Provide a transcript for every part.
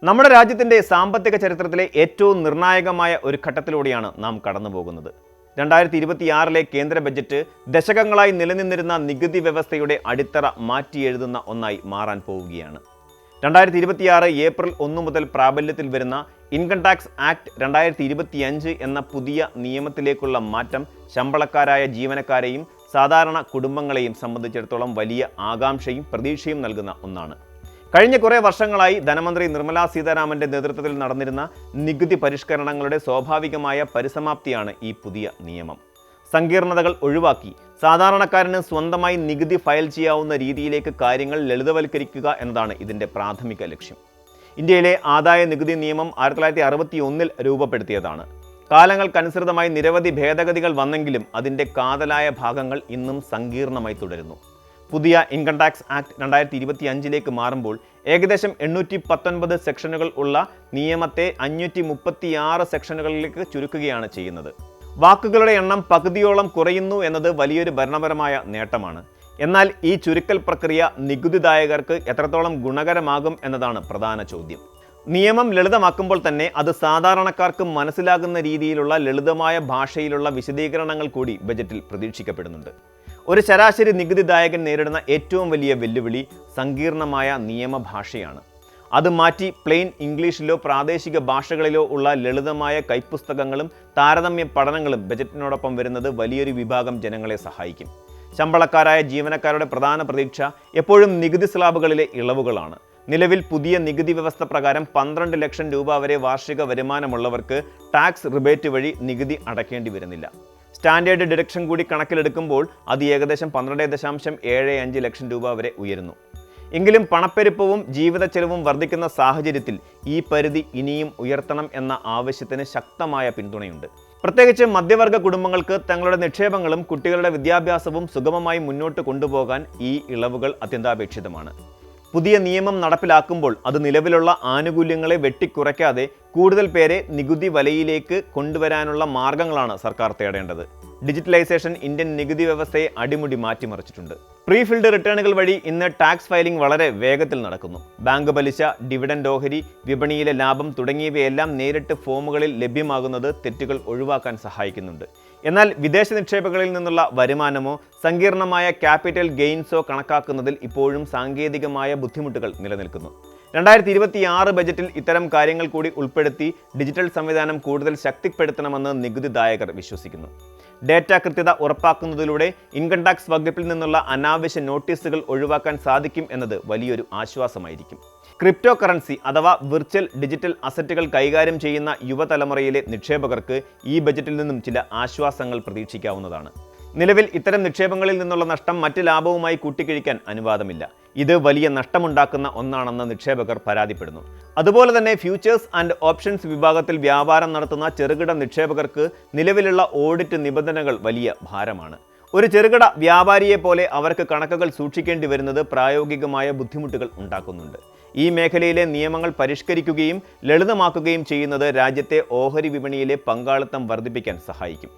നമ്മുടെ രാജ്യത്തിൻ്റെ സാമ്പത്തിക ചരിത്രത്തിലെ ഏറ്റവും നിർണായകമായ ഒരു ഘട്ടത്തിലൂടെയാണ് നാം കടന്നുപോകുന്നത്. 2026 കേന്ദ്ര ബജറ്റ് ദശകങ്ങളായി നിലനിന്നിരുന്ന നികുതി വ്യവസ്ഥയുടെ അടിത്തറ മാറ്റിയെഴുതുന്ന ഒന്നായി മാറാൻ പോവുകയാണ്. 2026 ഏപ്രിൽ 1 മുതൽ പ്രാബല്യത്തിൽ വരുന്ന ഇൻകം ടാക്സ് ആക്ട് 2025 എന്ന പുതിയ നിയമത്തിലേക്കുള്ള മാറ്റം ശമ്പളക്കാരായ ജീവനക്കാരെയും സാധാരണ കുടുംബങ്ങളെയും സംബന്ധിച്ചിടത്തോളം വലിയ ആകാംക്ഷയും പ്രതീക്ഷയും നൽകുന്ന ഒന്നാണ്. കഴിഞ്ഞ കുറേ വർഷങ്ങളായി ധനമന്ത്രി നിർമ്മല സീതാരാമന്റെ നേതൃത്വത്തിൽ നടന്നിരുന്ന നികുതി പരിഷ്കരണങ്ങളുടെ സ്വാഭാവികമായ പരിസമാപ്തിയാണ് ഈ പുതിയ നിയമം. സങ്കീർണതകൾ ഒഴിവാക്കി സാധാരണക്കാരന് സ്വന്തമായി നികുതി ഫയൽ ചെയ്യാവുന്ന രീതിയിലേക്ക് കാര്യങ്ങൾ ലളിതവൽക്കരിക്കുക എന്നതാണ് ഇതിൻ്റെ പ്രാഥമിക ലക്ഷ്യം. ഇന്ത്യയിലെ ആദായ നികുതി നിയമം 1961 രൂപപ്പെടുത്തിയതാണ്. കാലങ്ങൾക്കനുസൃതമായി നിരവധി ഭേദഗതികൾ വന്നെങ്കിലും അതിൻ്റെ കാതലായ ഭാഗങ്ങൾ ഇന്നും സങ്കീർണമായി തുടരുന്നു. പുതിയ ഇൻകം ടാക്സ് ആക്ട് 2025 മാറുമ്പോൾ ഏകദേശം 819 സെക്ഷനുകൾ ഉള്ള നിയമത്തെ 536 സെക്ഷനുകളിലേക്ക് ചുരുക്കുകയാണ് ചെയ്യുന്നത്. വാക്കുകളുടെ എണ്ണം പകുതിയോളം കുറയുന്നു എന്നത് വലിയൊരു ഭരണപരമായ നേട്ടമാണ്. എന്നാൽ ഈ ചുരുക്കൽ പ്രക്രിയ നികുതിദായകർക്ക് എത്രത്തോളം ഗുണകരമാകും എന്നതാണ് പ്രധാന ചോദ്യം. നിയമം ലളിതമാക്കുമ്പോൾ തന്നെ അത് സാധാരണക്കാർക്ക് മനസ്സിലാകുന്ന രീതിയിലുള്ള ലളിതമായ ഭാഷയിലുള്ള വിശദീകരണങ്ങൾ കൂടി ബജറ്റിൽ പ്രതീക്ഷിക്കപ്പെടുന്നുണ്ട്. ഒരു ശരാശരി നികുതിദായകൻ നേരിടുന്ന ഏറ്റവും വലിയ വെല്ലുവിളി സങ്കീർണമായ നിയമഭാഷയാണ്. അത് മാറ്റി പ്ലെയിൻ ഇംഗ്ലീഷിലോ പ്രാദേശിക ഭാഷകളിലോ ഉള്ള ലളിതമായ കൈപ്പുസ്തകങ്ങളും താരതമ്യ പഠനങ്ങളും ബജറ്റിനോടൊപ്പം വരുന്നത് വലിയൊരു വിഭാഗം ജനങ്ങളെ സഹായിക്കും. ശമ്പളക്കാരായ ജീവനക്കാരുടെ പ്രധാന പ്രതീക്ഷ എപ്പോഴും നികുതി സ്ലാബുകളിലെ ഇളവുകളാണ്. നിലവിൽ പുതിയ നികുതി വ്യവസ്ഥ പ്രകാരം 12 ലക്ഷം രൂപ വരെ വാർഷിക വരുമാനമുള്ളവർക്ക് ടാക്സ് റിബേറ്റ് വഴി നികുതി അടയ്ക്കേണ്ടി വരുന്നില്ല. സ്റ്റാൻഡേർഡ് ഡിഡക്ഷൻ കൂടി കണക്കിലെടുക്കുമ്പോൾ അത് ഏകദേശം 12.75 ലക്ഷം രൂപ വരെ ഉയരുന്നു. എങ്കിലും പണപ്പെരുപ്പവും ജീവിത ചെലവും വർദ്ധിക്കുന്ന സാഹചര്യത്തിൽ ഈ പരിധി ഇനിയും ഉയർത്തണം എന്ന ആവശ്യത്തിന് ശക്തമായ പിന്തുണയുണ്ട്. പ്രത്യേകിച്ച് മധ്യവർഗ കുടുംബങ്ങൾക്ക് തങ്ങളുടെ നിക്ഷേപങ്ങളും കുട്ടികളുടെ വിദ്യാഭ്യാസവും സുഗമമായി മുന്നോട്ട് കൊണ്ടുപോകാൻ ഈ ഇളവുകൾ അത്യന്താപേക്ഷിതമാണ്. പുതിയ നിയമം നടപ്പിലാക്കുമ്പോൾ അത് നിലവിലുള്ള ആനുകൂല്യങ്ങളെ വെട്ടിക്കുറയ്ക്കാതെ കൂടുതൽ പേരെ നികുതി വലയിലേക്ക് കൊണ്ടുവരാനുള്ള മാർഗങ്ങളാണ് സർക്കാർ തേടേണ്ടത്. ഡിജിറ്റലൈസേഷൻ ഇന്ത്യൻ നികുതി വ്യവസ്ഥയെ അടിമുടി മാറ്റിമറിച്ചിട്ടുണ്ട്. പ്രീ ഫിൽഡ് റിട്ടേണുകൾ വഴി ഇന്ന് ടാക്സ് ഫയലിംഗ് വളരെ വേഗത്തിൽ നടക്കുന്നു. ബാങ്ക് പലിശ, ഡിവിഡൻഡ് ഓഹരി, വിപണിയിലെ ലാഭം തുടങ്ങിയവയെല്ലാം നേരിട്ട് ഫോമുകളിൽ ലഭ്യമാകുന്നത് തെറ്റുകൾ ഒഴിവാക്കാൻ സഹായിക്കുന്നുണ്ട്. എന്നാൽ വിദേശ നിക്ഷേപങ്ങളിൽ നിന്നുള്ള വരുമാനമോ സങ്കീർണമായ ക്യാപിറ്റൽ ഗെയിൻസോ കണക്കാക്കുന്നതിൽ ഇപ്പോഴും സാങ്കേതികമായ ബുദ്ധിമുട്ടുകൾ നിലനിൽക്കുന്നു. 2026 ബജറ്റിൽ ഇത്തരം കാര്യങ്ങൾ കൂടി ഉൾപ്പെടുത്തി ഡിജിറ്റൽ സംവിധാനം കൂടുതൽ ശക്തിപ്പെടുത്തണമെന്ന് നികുതിദായകർ വിശ്വസിക്കുന്നു. ഡേറ്റ കൃത്യത ഉറപ്പാക്കുന്നതിലൂടെ ഇൻകം ടാക്സ് വകുപ്പിൽ നിന്നുള്ള അനാവശ്യ നോട്ടീസുകൾ ഒഴിവാക്കാൻ സാധിക്കും എന്നത് വലിയൊരു ആശ്വാസമായിരിക്കും. ക്രിപ്റ്റോ കറൻസി അഥവാ വിർച്വൽ ഡിജിറ്റൽ അസറ്റുകൾ കൈകാര്യം ചെയ്യുന്ന യുവതലമുറയിലെ നിക്ഷേപകർക്ക് ഈ ബജറ്റിൽ നിന്നും ചില ആശ്വാസങ്ങൾ പ്രതീക്ഷിക്കാവുന്നതാണ്. നിലവിൽ ഇത്തരം നിക്ഷേപങ്ങളിൽ നിന്നുള്ള നഷ്ടം മറ്റ് ലാഭവുമായി കൂട്ടിക്കിഴിക്കാൻ അനുവാദമില്ല. ഇത് വലിയ നഷ്ടമുണ്ടാക്കുന്ന ഒന്നാണെന്ന് നിക്ഷേപകർ പരാതിപ്പെടുന്നു. അതുപോലെ തന്നെ ഫ്യൂച്ചേഴ്സ് ആൻഡ് ഓപ്ഷൻസ് വിഭാഗത്തിൽ വ്യാപാരം നടത്തുന്ന ചെറുകിട നിക്ഷേപകർക്ക് നിലവിലുള്ള ഓഡിറ്റ് നിബന്ധനകൾ വലിയ ഭാരമാണ്. ഒരു ചെറുകിട വ്യാപാരിയെ പോലെ അവർക്ക് കണക്കുകൾ സൂക്ഷിക്കേണ്ടി വരുന്നത് പ്രായോഗികമായ ബുദ്ധിമുട്ടുകൾ ഉണ്ടാക്കുന്നുണ്ട്. ഈ മേഖലയിലെ നിയമങ്ങൾ പരിഷ്കരിക്കുകയും ലളിതമാക്കുകയും ചെയ്യുന്നത് രാജ്യത്തെ ഓഹരി വിപണിയിലെ പങ്കാളിത്തം വർദ്ധിപ്പിക്കാൻ സഹായിക്കും.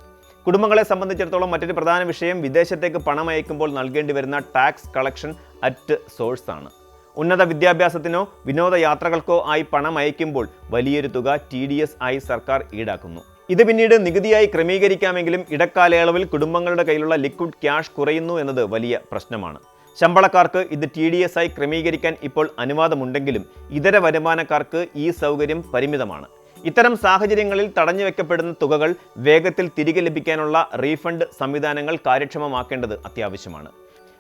കുടുംബങ്ങളെ സംബന്ധിച്ചിടത്തോളം മറ്റൊരു പ്രധാന വിഷയം വിദേശത്തേക്ക് പണം അയക്കുമ്പോൾ നൽകേണ്ടി വരുന്ന ടാക്സ് കളക്ഷൻ അറ്റ് സോഴ്സ് ആണ്. ഉന്നത വിദ്യാഭ്യാസത്തിനോ വിനോദയാത്രകൾക്കോ ആയി പണം അയക്കുമ്പോൾ വലിയൊരു തുക TDS ആയി സർക്കാർ ഈടാക്കുന്നു. ഇത് പിന്നീട് നികുതിയായി ക്രമീകരിക്കാമെങ്കിലും ഇടക്കാലയളവിൽ കുടുംബങ്ങളുടെ കയ്യിലുള്ള ലിക്വിഡ് ക്യാഷ് കുറയുന്നു എന്നത് വലിയ പ്രശ്നമാണ്. ശമ്പളക്കാർക്ക് ഇത് TDS ആയി ക്രമീകരിക്കാൻ ഇപ്പോൾ അനുവാദമുണ്ടെങ്കിലും ഇതര വരുമാനക്കാർക്ക് ഈ സൗകര്യം പരിമിതമാണ്. ഇത്തരം സാഹചര്യങ്ങളിൽ തടഞ്ഞുവെക്കപ്പെടുന്ന തുകകൾ വേഗത്തിൽ തിരികെ ലഭിക്കാനുള്ള റീഫണ്ട് സംവിധാനങ്ങൾ കാര്യക്ഷമമാക്കേണ്ടത് അത്യാവശ്യമാണ്.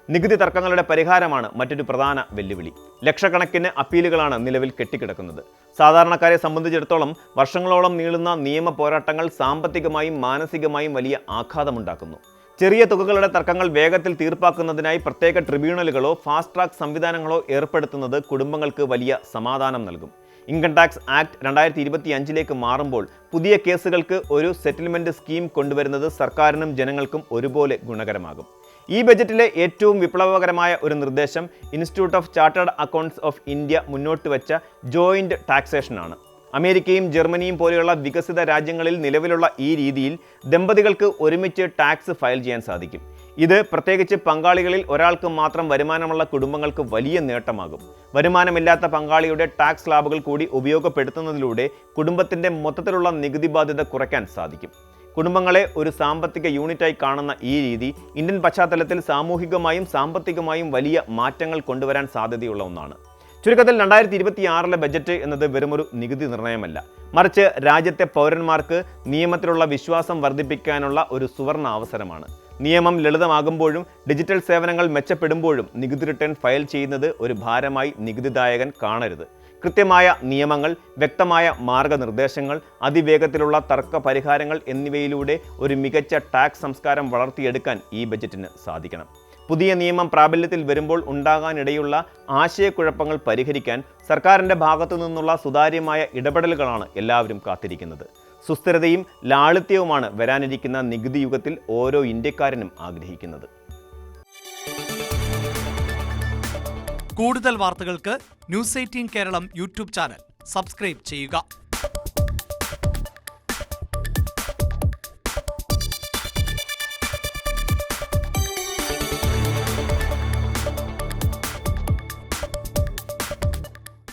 നികുതി തർക്കങ്ങളുടെ പരിഹാരമാണ് മറ്റൊരു പ്രധാന വെല്ലുവിളി. ലക്ഷക്കണക്കിന് അപ്പീലുകളാണ് നിലവിൽ കെട്ടിക്കിടക്കുന്നത്. സാധാരണക്കാരെ സംബന്ധിച്ചിടത്തോളം വർഷങ്ങളോളം നീളുന്ന നിയമ പോരാട്ടങ്ങൾ സാമ്പത്തികമായും മാനസികമായും വലിയ ആഘാതമുണ്ടാക്കുന്നു. ചെറിയ തുകകളുടെ തർക്കങ്ങൾ വേഗത്തിൽ തീർപ്പാക്കുന്നതിനായി പ്രത്യേക ട്രിബ്യൂണലുകളോ ഫാസ്റ്റ് ട്രാക്ക് സംവിധാനങ്ങളോ ഏർപ്പെടുത്തുന്നത് കുടുംബങ്ങൾക്ക് വലിയ സമാധാനം നൽകും. ഇൻകം ടാക്സ് ആക്ട് 2025 മാറുമ്പോൾ പുതിയ കേസുകൾക്ക് ഒരു സെറ്റിൽമെൻറ്റ് സ്കീം കൊണ്ടുവരുന്നത് സർക്കാരിനും ജനങ്ങൾക്കും ഒരുപോലെ ഗുണകരമാകും. ഈ ബജറ്റിലെ ഏറ്റവും വിപ്ലവകരമായ ഒരു നിർദ്ദേശം institute of chartered accounts of India മുന്നോട്ട് വെച്ച ജോയിൻറ്റ് ടാക്സേഷനാണ്. അമേരിക്കയും ജർമ്മനിയും പോലെയുള്ള വികസിത രാജ്യങ്ങളിൽ നിലവിലുള്ള ഈ രീതിയിൽ ദമ്പതികൾക്ക് ഒരുമിച്ച് ടാക്സ് ഫയൽ ചെയ്യാൻ സാധിക്കും. ഇത് പ്രത്യേകിച്ച് പങ്കാളികളിൽ ഒരാൾക്ക് മാത്രം വരുമാനമുള്ള കുടുംബങ്ങൾക്ക് വലിയ നേട്ടമാകും. വരുമാനമില്ലാത്ത പങ്കാളിയുടെ ടാക്സ് സ്ലാബുകൾ കൂടി ഉപയോഗപ്പെടുത്തുന്നതിലൂടെ കുടുംബത്തിന്റെ മൊത്തത്തിലുള്ള നികുതി ബാധ്യത കുറയ്ക്കാൻ സാധിക്കും. കുടുംബങ്ങളെ ഒരു സാമ്പത്തിക യൂണിറ്റായി കാണുന്ന ഈ രീതി ഇന്ത്യൻ പശ്ചാത്തലത്തിൽ സാമൂഹികമായും സാമ്പത്തികമായും വലിയ മാറ്റങ്ങൾ കൊണ്ടുവരാൻ സാധ്യതയുള്ള ഒന്നാണ്. ചുരുക്കത്തിൽ 2026 ബജറ്റ് എന്നത് വെറുമൊരു നികുതി നിർണ്ണയമല്ല, മറിച്ച് രാജ്യത്തെ പൗരന്മാർക്ക് നിയമത്തിലുള്ള വിശ്വാസം വർദ്ധിപ്പിക്കാനുള്ള ഒരു സുവർണ അവസരമാണ്. നിയമം ലളിതമാകുമ്പോഴും ഡിജിറ്റൽ സേവനങ്ങൾ മെച്ചപ്പെടുമ്പോഴും നികുതി റിട്ടേൺ ഫയൽ ചെയ്യുന്നത് ഒരു ഭാരമായി നികുതിദായകൻ കാണരുത്. കൃത്യമായ നിയമങ്ങൾ, വ്യക്തമായ മാർഗനിർദ്ദേശങ്ങൾ, അതിവേഗത്തിലുള്ള തർക്ക പരിഹാരങ്ങൾ എന്നിവയിലൂടെ ഒരു മികച്ച ടാക്സ് സംസ്കാരം വളർത്തിയെടുക്കാൻ ഈ ബജറ്റിന് സാധിക്കണം. പുതിയ നിയമം പ്രാബല്യത്തിൽ വരുമ്പോൾ ഉണ്ടാകാനിടയുള്ള ആശയക്കുഴപ്പങ്ങൾ പരിഹരിക്കാൻ സർക്കാരിൻ്റെ ഭാഗത്തു നിന്നുള്ള സുതാര്യമായ ഇടപെടലുകളാണ് എല്ലാവരും കാത്തിരിക്കുന്നത്. സുസ്ഥിരതയും ലാളിത്യവുമാണ് വരാനിരിക്കുന്ന നികുതി യുഗത്തിൽ ഓരോ ഇന്ത്യക്കാരനും ആഗ്രഹിക്കുന്നത്. കൂടുതൽ വാർത്തകൾക്ക് news 18 Keralam YouTube channel subscribe ചെയ്യുക.